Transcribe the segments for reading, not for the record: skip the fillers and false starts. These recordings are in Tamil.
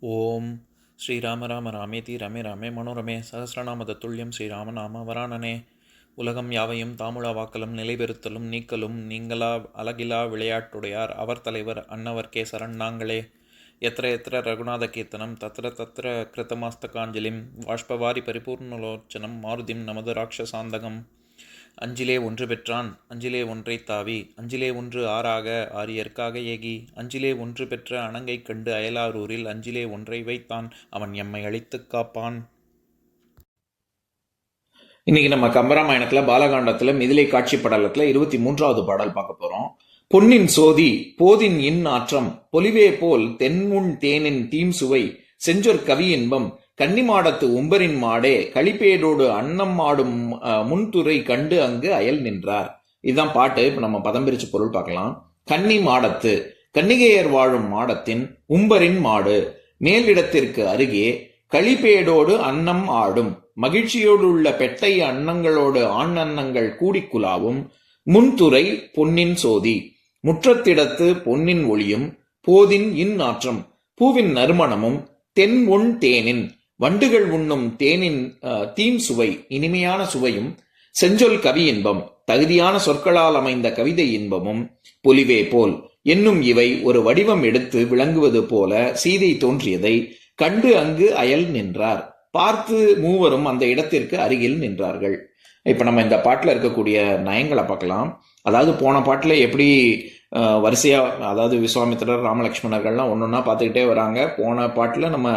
ஓம் ஸ்ரீராம ராம ராமேதி ரமே ராமே மனோரமே சகசிரநாம தத்துல்யம் ஸ்ரீராமநாம வராணனே. உலகம் யாவையும் தாமுழா வாக்கலும் நிலைபெறுத்தலும் நீக்கலும் நீங்களா அழகிலா விளையாட்டுடையார் அவர் தலைவர் அன்னவர் சரண் நாங்களே. எத்திர எத்திர ரகுநாத கீர்த்தனம் தத்திர தத்திர கிருத்தமாஸ்தகாஞ்சலிம் வாஷ்பவாரி பரிபூர்ணலோச்சனம் மாருதிம் நமது ராட்சசாந்தகம். அஞ்சிலே ஒன்று பெற்றான் அஞ்சிலே ஒன்றை தாவி அஞ்சிலே ஒன்று ஆறாக ஆரியர்க்காக ஏகி அஞ்சிலே ஒன்று பெற்ற அணங்கை கண்டு அயலாரூரில் அஞ்சிலே ஒன்றை வைத்தான் அவன் எம்மை அழித்துக் காப்பான். இன்னைக்கு நம்ம கம்பராமாயணத்துல பாலகாண்டத்துல மிதிலை காட்சி படலத்துல 23வது பாடல் பார்க்க போறோம். பொன்னின் சோதி போதின் இன் ஆற்றம் பொலிவே போல் தென்முன் தேனின் தீம் சுவை செஞ்சொற் கவி இன்பம் கன்னிமாடத்து உம்பரின் மாடே களிப்பேடோடு அன்னம் மாடும் முன்துறை கண்டு அங்கு அயல் நின்றார். இதுதான் பாட்டு. இப்ப நம்ம பதம் பிரிச்சு பொருள் பார்க்கலாம். கன்னி மாடத்து கன்னிகையர் வாழும் மாடத்தின் உம்பரின் மாடு மேலிடத்திற்கு அருகே களிப்பேடோடு அன்னம் ஆடும் மகிழ்ச்சியோடு உள்ள பெட்டை அன்னங்களோடு ஆண் அன்னங்கள் கூடிக்குலாவும் முன்துறை பொன்னின் சோதி முற்றத்திடத்து பொன்னின் ஒளியும் போதின் இன் ஆற்றம் பூவின் நறுமணமும் தென் ஒன் தேனின் வண்டுகள் உண்ணும் தேனின் தீம் சுவை இனிமையான சுவையும் செஞ்சொல் கவி இன்பம் தகுதியான சொற்களால் அமைந்த கவிதை இன்பமும் பொலிவே போல் என்னும் இவை ஒரு வடிவம் எடுத்து விளங்குவது போல சீதை தோன்றியதை கண்டு அங்கு அயல் நின்றார். பார்த்து மூவரும் அந்த இடத்திற்கு அருகில் நின்றார்கள். இப்ப நம்ம இந்த பாட்டுல இருக்கக்கூடிய நயங்களை பார்க்கலாம். அதாவது போன பாட்டுல எப்படி வரிசையா, அதாவது விஸ்வாமித்திரர் ராமலட்சுமணர்கள்லாம் ஒன்னொன்னா பார்த்துக்கிட்டே வராங்க. போன பாட்டுல நம்ம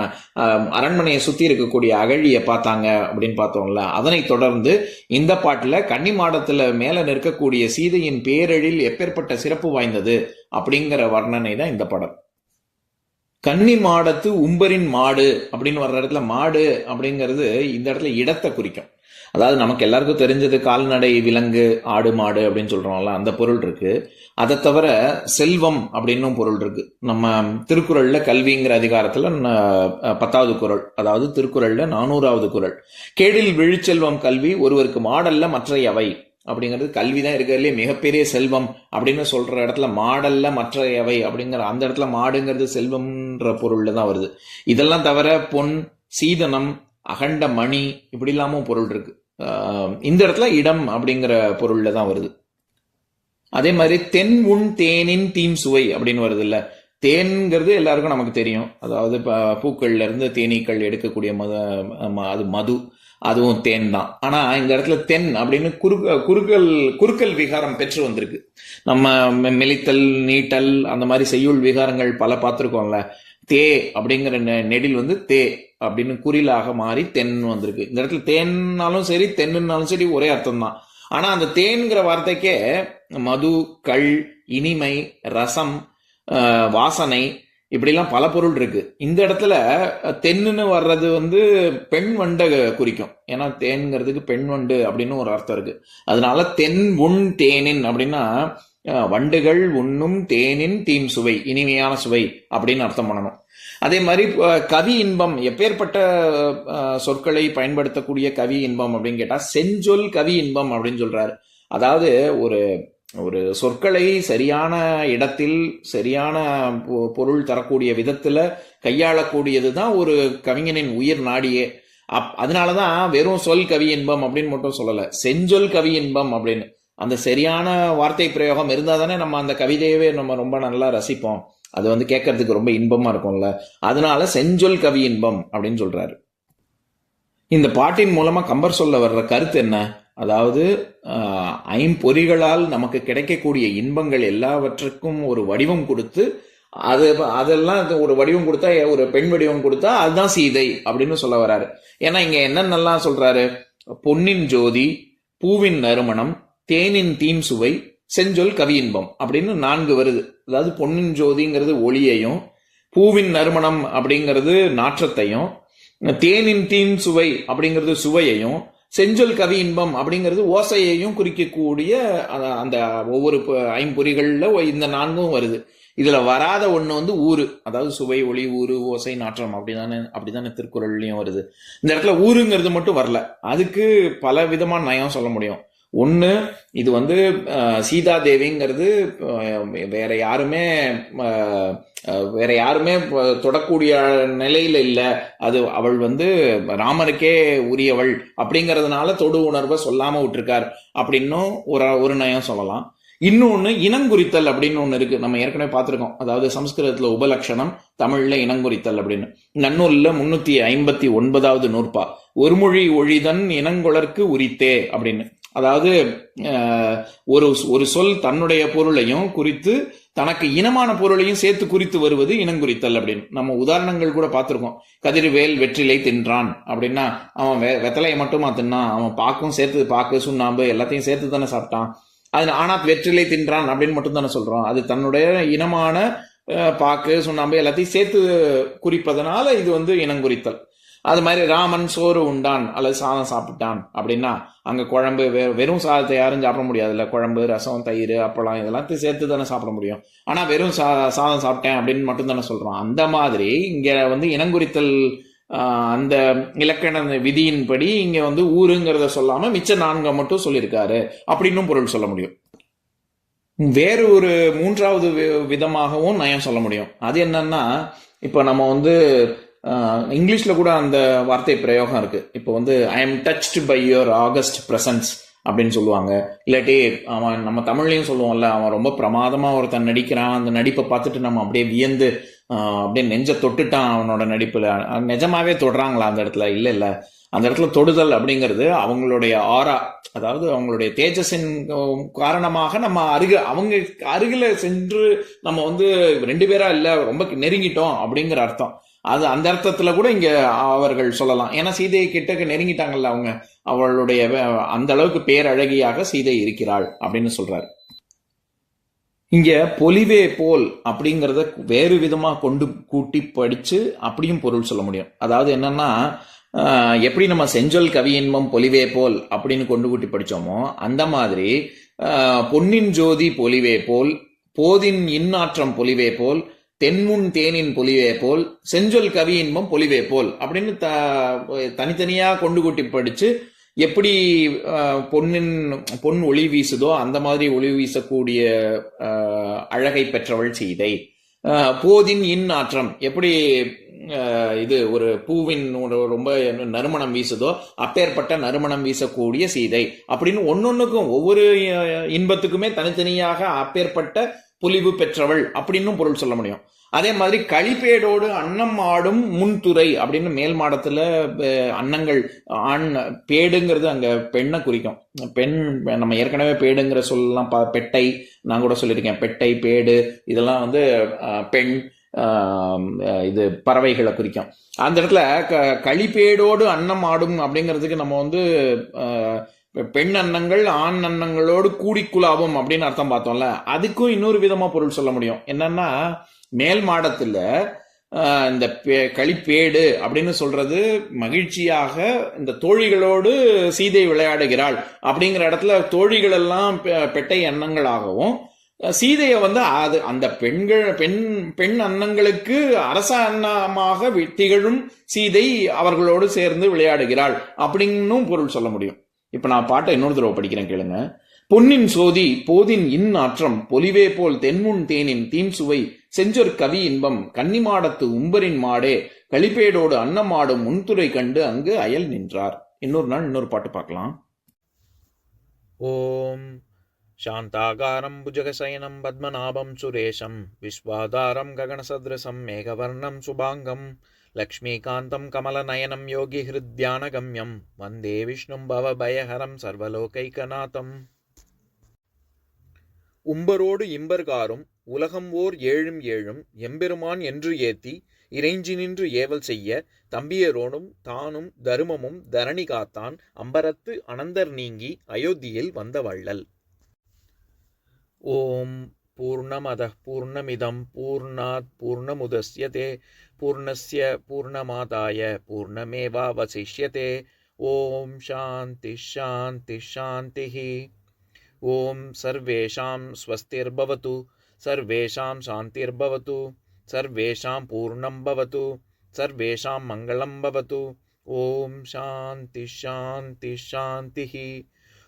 அரண்மனையை சுத்தி இருக்கக்கூடிய அகழியை பார்த்தாங்க அப்படின்னு பார்த்தோம்ல. அதனை தொடர்ந்து இந்த பாட்டுல கன்னி மாடத்துல மேல நிற்கக்கூடிய சீதையின் பேரெழில் எப்பேற்பட்ட சிறப்பு வாய்ந்தது அப்படிங்கிற வர்ணனை தான் இந்த படம். கன்னி மாடத்து உம்பரின் மாடு அப்படின்னு வர்ற இடத்துல மாடு அப்படிங்கிறது இந்த இடத்துல இடத்தை குறிக்கும். அதாவது நமக்கு எல்லாருக்கும் தெரிஞ்சது கால்நடை விலங்கு ஆடு மாடு அப்படின்னு சொல்றோம்ல, அந்த பொருள் இருக்கு. அதை தவிர செல்வம் அப்படின்னும் பொருள் இருக்கு. நம்ம திருக்குறள்ல கல்விங்கிற அதிகாரத்துல 10வது குறள், அதாவது திருக்குறள்ல 400வது குறள், கேடில் விழிச்செல்வம் கல்வி ஒருவருக்கு மாடல்ல மற்ற எவை அப்படிங்கிறது. கல்விதான் இருக்கிறதுலே மிகப்பெரிய செல்வம் அப்படின்னு சொல்ற இடத்துல மாடல்ல மற்ற எவை அப்படிங்கிற அந்த இடத்துல மாடுங்கிறது செல்வம்ன்ற பொருள்ல தான் வருது. இதெல்லாம் தவிர பொன் சீதனம் அகண்ட மணி இப்படி இல்லாமல் பொருள் இருக்கு. இந்த இடத்துல இடம் அப்படிங்கிற பொருள்ல தான் வருது. அதே மாதிரி தென் உன் தேனின் தீம் சுவை அப்படின்னு வருது இல்ல. தேன்கிறது எல்லாருக்கும் நமக்கு தெரியும். அதாவது பூக்கள்ல இருந்து தேனீக்கள் எடுக்கக்கூடிய அது மது, அதுவும் தேன் தான். ஆனா இந்த இடத்துல தென் அப்படின்னு குறுக்கல் விகாரம் பெற்று வந்திருக்கு. நம்ம மெலித்தல் நீட்டல் அந்த மாதிரி செய்யுள் விகாரங்கள் பல பார்த்துருக்கோம்ல. தே அப்படிங்கிற நெடில் வந்து தே அப்படின்னு குறிலாக மாறி தென் வந்திருக்கு. இந்த இடத்துல தேன்னாலும் சரி தென்னுனாலும் சரி ஒரே அர்த்தம் தான். ஆனா அந்த தேன்கிற வார்த்தைக்கே மது, கள், இனிமை, ரசம், வாசனை இப்படிலாம் பல பொருள் இருக்கு. இந்த இடத்துல தென்னுன்னு வர்றது வந்து பெண் வண்டை குறிக்கும். ஏன்னா தேன்கிறதுக்கு பெண் வண்டு அப்படின்னு ஒரு அர்த்தம் இருக்கு. அதனால தென் உண் தேனின் அப்படின்னா வண்டுகள் உண்ணும் தேனின் தீம் சுவை இனிமையான சுவை அப்படின்னு அர்த்தம் பண்ணணும். அதே மாதிரி கவி இன்பம் எப்பேற்பட்ட சொற்களை பயன்படுத்தக்கூடிய கவி இன்பம் அப்படின்னு கேட்டா செஞ்சொல் கவி இன்பம் அப்படின்னு சொல்றாரு. அதாவது ஒரு ஒரு சொற்களை சரியான இடத்தில் சரியான பொருள் தரக்கூடிய விதத்துல கையாளக்கூடியது தான் ஒரு கவிஞனின் உயிர் நாடியே. அதனாலதான் வெறும் சொல் கவி இன்பம் அப்படின்னு மட்டும் சொல்லல, செஞ்சொல் கவி இன்பம் அப்படின்னு. அந்த சரியான வார்த்தை பிரயோகம் இருந்தா தானே நம்ம அந்த கவிதையவே நம்ம ரொம்ப நல்லா ரசிப்போம். அது வந்து கேட்கறதுக்கு ரொம்ப இன்பமா இருக்கும்ல. அதனால செஞ்சொல் கவி இன்பம் அப்படின்னு சொல்றாரு. இந்த பாட்டின் மூலமா கம்பர் சொல்ல வர்ற கருத்து என்ன? அதாவது ஐம்பொறிகளால் நமக்கு கிடைக்கக்கூடிய இன்பங்கள் எல்லாவற்றுக்கும் ஒரு வடிவம் கொடுத்து அதெல்லாம் ஒரு வடிவம் கொடுத்தா, ஒரு பெண் வடிவம் கொடுத்தா அதுதான் சீதை அப்படின்னு சொல்ல வர்றாரு. ஏன்னா இங்க என்னென்னலாம் சொல்றாரு? பொன்னின் ஜோதி, பூவின் நறுமணம், தேனின் தீம் சுவை, செஞ்சொல் கவி இன்பம் அப்படின்னு 4 வருது. அதாவது பொன்னின் ஜோதிங்கிறது ஒளியையும், பூவின் நறுமணம் அப்படிங்கிறது நாற்றத்தையும், தேனின் தீம் சுவை அப்படிங்கிறது சுவையையும், செஞ்சொல் கவி இன்பம் அப்படிங்கிறது ஓசையையும் குறிக்கக்கூடிய அந்த ஒவ்வொரு ஐம்பொறிகள்ல இந்த 4ம் வருது. இதுல வராத ஒண்ணு வந்து ஊரு, அதாவது சுவை, ஒளி, ஊரு, ஓசை, நாற்றம் அப்படிதானே திருக்குறள்லயும் வருது. இந்த இடத்துல ஊருங்கிறது மட்டும் வரல. அதுக்கு பல விதமான நயம் சொல்ல முடியும். ஒன்று, இது வந்து சீதாதேவிங்கிறது வேற யாருமே வேற யாருமே தொடக்கூடிய நிலையில இல்லை, அது அவள் வந்து ராமருக்கே உரியவள் அப்படிங்கிறதுனால தொடு உணர்வை சொல்லாம விட்டுருக்கார் அப்படின்னும் ஒரு நயம் சொல்லலாம். இன்னொன்னு இனங்குறித்தல் அப்படின்னு ஒண்ணு இருக்கு, நம்ம ஏற்கனவே பார்த்திருக்கோம். அதாவது சமஸ்கிருதத்துல உபலட்சணம், தமிழ்ல இனங்குறித்தல் அப்படின்னு. நன்னூல்ல 359வது நூற்பா, ஒருமொழி ஒழிதன் இனங்குளர்க்கு உரித்தே அப்படின்னு. அதாவது ஒரு சொல் தன்னுடைய பொருளையும் குறித்து தனக்கு இனமான பொருளையும் சேர்த்து குறித்து வருவது இனங்குறித்தல் அப்படின்னு. நம்ம உதாரணங்கள் கூட பார்த்திருக்கோம். கதிர்வேல் வெற்றிலை தின்றான் அப்படின்னா அவன் வெத்தலையை மட்டுமா தின்னான், அவன் பாக்கும் சேர்த்து, பாக்கு சுண்ணாம்பு எல்லாத்தையும் சேர்த்து தானே சாப்பிட்டான். அது ஆனா வெற்றிலை தின்றான் அப்படின்னு மட்டும் தானே சொல்றோம். அது தன்னுடைய இனமான பாக்கு சுண்ணாம்பு எல்லாத்தையும் சேர்த்து குறிப்பதனால இது வந்து இனங்குறித்தல். அது மாதிரி ராமன் சோறு உண்டான் அல்லது சாதம் சாப்பிட்டான் அப்படின்னா அங்க குழம்பு, வெறும் சாதத்தை யாரும் சாப்பிட முடியாதுல்ல. குழம்பு, ரசம், தயிர், அப்பளம் இதெல்லாம் சேர்த்து தானே சாப்பிட முடியும். ஆனா வெறும் சாதம் சாப்பிட்டேன் அப்படின்னு மட்டும் தானே சொல்றோம். அந்த மாதிரி இங்க வந்து இனங்குறித்தல் அந்த இலக்கண விதியின்படி இங்க வந்து ஊருங்கிறத சொல்லாம மிச்ச 4 மட்டும் சொல்லியிருக்காரு அப்படின்னும் பொருள் சொல்ல முடியும். வேறு ஒரு 3வது விதமாகவும் நயம் சொல்ல முடியும். அது என்னன்னா, இப்ப நம்ம வந்து இங்கிலீஷ்ல கூட அந்த வார்த்தை பிரயோகம் இருக்கு. இப்போ வந்து I am touched by your august presence அப்படின்னு சொல்லுவாங்க. இல்லாட்டி அவன், நம்ம தமிழ்லையும் சொல்லுவோம்ல, அவன் ரொம்ப பிரமாதமா ஒருத்தன் நடிக்கிறான், அந்த நடிப்பை பார்த்துட்டு நம்ம அப்படியே வியந்து அப்படியே நெஞ்ச தொட்டுட்டான் அவனோட நடிப்புல. நிஜமாவே தொடுறாங்களா அந்த இடத்துல? இல்ல இல்ல, அந்த இடத்துல தொடுதல் அப்படிங்கிறது அவங்களுடைய ஆரா, அதாவது அவங்களுடைய தேஜஸின் காரணமாக நம்ம அவங்க அருகில சென்று நம்ம வந்து 2 பேரா இல்ல ரொம்ப நெருங்கிட்டோம் அப்படிங்கிற அர்த்தம். அது அந்த அர்த்தத்துல கூட இங்க அவர்கள் சொல்லலாம். ஏன்னா சீதையை கிட்டக்க நெருங்கிட்டாங்கல்ல அவங்க, அவளுடைய அந்த அளவுக்கு பேரழகியாக சீதை இருக்கிறாள் அப்படின்னு சொல்றாரு. இங்க பொலிவே போல் அப்படிங்கிறத வேறு விதமா கொண்டு கூட்டி படிச்சு அப்படியும் பொருள் சொல்ல முடியும். அதாவது என்னன்னா, எப்படி நம்ம செஞ்சொல் கவியின்பம் பொலிவே போல் அப்படின்னு கொண்டு கூட்டி படிச்சோமோ அந்த மாதிரி பொன்னின் ஜோதி பொலிவே போல், போதின் இன்னாற்றம் பொலிவே போல், தென்முன் தேனின் பொலிவே போல், செஞ்சொல் கவியின்பம் பொலிவே போல் அப்படின்னு தனித்தனியா கொண்டு கூட்டி படிச்சு எப்படி பொன் ஒளி வீசுதோ அந்த மாதிரி ஒளி வீசக்கூடிய அழகை பெற்றவள் சீதை. போதின் இன்னாற்றம், எப்படி இது ஒரு பூவின் ரொம்ப நறுமணம் வீசுதோ அப்பேற்பட்ட நறுமணம் வீசக்கூடிய சீதை அப்படின்னு ஒன்னொன்னுக்கும் ஒவ்வொரு இன்பத்துக்குமே தனித்தனியாக அப்பேற்பட்ட பொலிவு பெற்றவள் அப்படின்னு பொருள் சொல்ல முடியும். அதே மாதிரி களிப்பேடோடு அன்னம் ஆடும் முன்துறை அப்படின்னு மேல் மாடத்துல அன்னங்கள், ஆண் பேடுங்கிறது அங்க பெண்ணை குறிக்கும். பெண், நம்ம ஏற்கனவே பேடுங்கிற சொல்லலாம், பெட்டை நான் கூட சொல்லியிருக்கேன். பெட்டை, பேடு இதெல்லாம் வந்து பெண், இது பறவைகளை குறிக்கும். அந்த இடத்துல களிப்பேடோடு அன்னம் ஆடும் அப்படிங்கிறதுக்கு நம்ம வந்து பெண் அன்னங்கள் ஆண் அன்னங்களோடு கூடிக்குலாவும் அப்படின்னு அர்த்தம் பார்த்தோம்ல. அதுக்கும் இன்னொரு விதமா பொருள் சொல்ல முடியும். என்னன்னா, மேல் மாடத்துல இந்த களிப்பேடு அப்படின்னு சொல்றது மகிழ்ச்சியாக இந்த தோழிகளோடு சீதை விளையாடுகிறாள் அப்படிங்கிற இடத்துல தோழிகள் எல்லாம் பெட்டை அன்னங்களாகவும், சீதையை வந்து அது அந்த பெண் அன்னங்களுக்கு அரச அன்னமாக திகழும் சீதை அவர்களோடு சேர்ந்து விளையாடுகிறாள் அப்படின்னும் பொருள் சொல்ல முடியும். இப்ப நான் பாட்டை இன்னொரு தடவை படிக்கிறேன், கேளுங்க. பொன்னின் சோதி போதின் இன்னாற்றம் பொலிவே போல், தென்முன் தேனின் தீம்சுவை, செஞ்சொற் கவி இன்பம், கன்னிமாடத்து உம்பரின் மாடே, களிப்பேடோடு அன்னமாடும் முன்துறை கண்டு அங்கு அயல் நின்றார். இன்னொரு நாள் இன்னொரு பாட்டு பார்க்கலாம். ஓம் சாந்தாகாரம் புஜகசயனம் பத்மநாபம் சுரேஷம் விஸ்வாதாரம் ககனசத்ரசம் மேகவர்ணம் சுபாங்கம் லக்ஷ்மீகாந்தம் கமலநயனம் யோகி ஹிருத்யானகம்யம் வந்தே விஷ்ணும் பவபயஹரம் சர்வலோகைகநாதம். உம்பரோடு இம்பர்காரும் உலகம் ஓர் ஏழும் ஏழும் எம்பெருமான் என்று ஏத்தி இறைஞ்சி நின்று ஏவல் செய்ய தம்பியரோடும் தானும் தருமமும் தரணி காத்தான் அம்பரத்து அனந்தர் நீங்கி அயோத்தியில் வந்த வள்ளல். ஓம் பூர்ணமதః பூர்ணமிதம் பூர்ணாத் பூர்ணமுதஸ்யதே பூர்ணஸ்ய பூர்ணமாதாய பூர்ணமேவாவசிஷ்யதே. ஓம் சாந்தி சாந்தி சாந்திः. ஓம் சர்வேஷாம் ஸ்வஸ்திர்பவது, சர்வேஷாம் சாந்திர்பவது, சர்வேஷாம் பூர்ணம் பவது, சர்வேஷாம் மங்களம் பவது. ஓம் சாந்தி சாந்தி சாந்திः.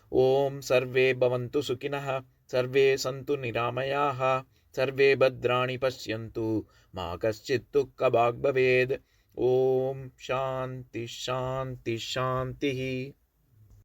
ஓம் சர்வே பவந்து சுகினः சர்வே சந்து நிராமயாः சர்வே பத்ராணி பஷ்யந்து மா கஷ்சித் துக்கபாக் பவேத். ஓம் சாந்தி ஷாந்தி ஷாந்தி.